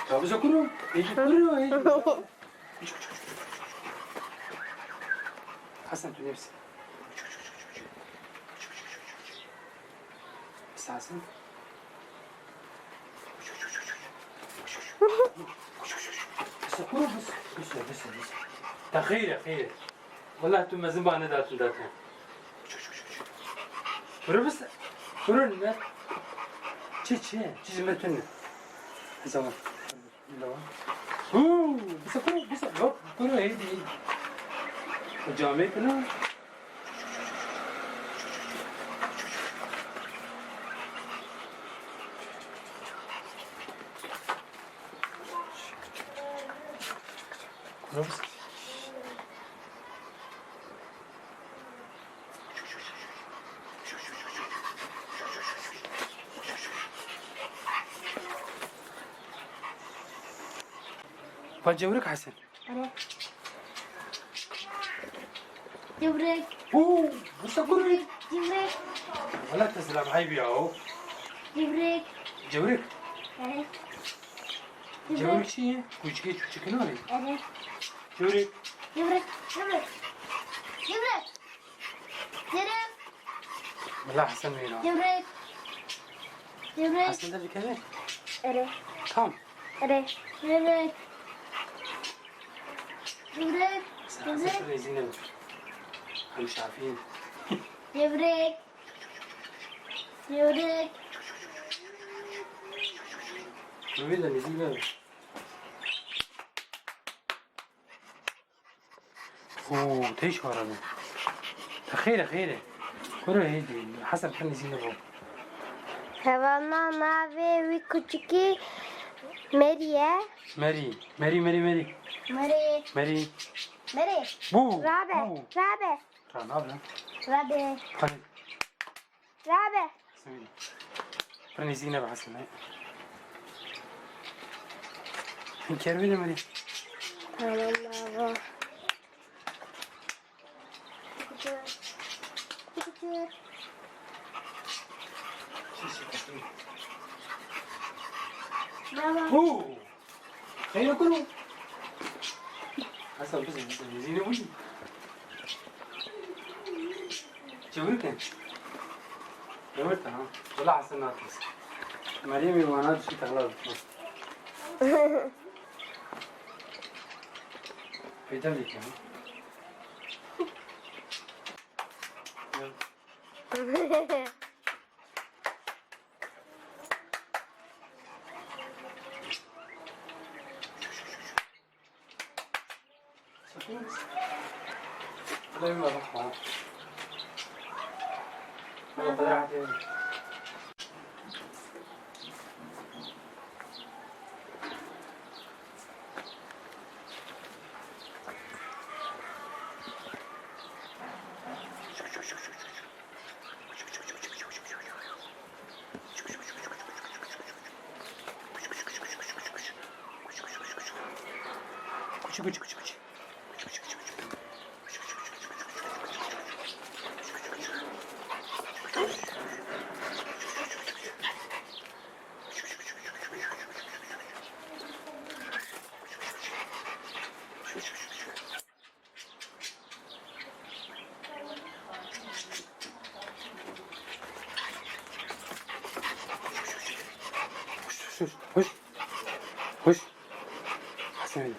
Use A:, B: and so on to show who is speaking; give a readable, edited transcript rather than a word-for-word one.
A: Tabii sakın. İyi kuruyor. Hasan tu nefsi. İstersin. Sakın bس. خير. والله انتم زبانه داتن. برو بس. برو ne? Çi zimmetini. Zaman. بس yok. Kuru iyi değil. Cami kına. Kuru bس. فجورك حسن.
B: أنا. جبرك.
A: بس كوري.
B: جبرك.
A: ولا تسلم حبيبي اهو.
B: جبرك.
A: أنا.
B: جبرك
A: شيء؟ كوچكي نوري.
B: أنا.
A: جبرك. والله حسن وينه؟
B: جبرك.
A: حسن ده بكذا؟
B: أنا.
A: كم؟
B: جبرك.
A: حسن زينب. هم مش عارفين.
B: جبرك.
A: نويدا نزيل. تيش ورانا. خير. كره هيدي حسن خلني زينب.
B: Havana mavi küçük Mary'e.
A: Mary. Bu.
B: Rabe.
A: Ne yapıyorsun?
B: Rabe.
A: سويدي. فرني زينب حسن. كيرفي مري.
B: Tamam baba. Küçük. Baba.
A: خير كله. حسن بس زينب وين؟ جورك. جورك ها. ولا حسن ناقص. مريم وانا شي تغلط. في دمك ها. لا ما راح. ما طلعت. Küçük. Hoş. Hasan.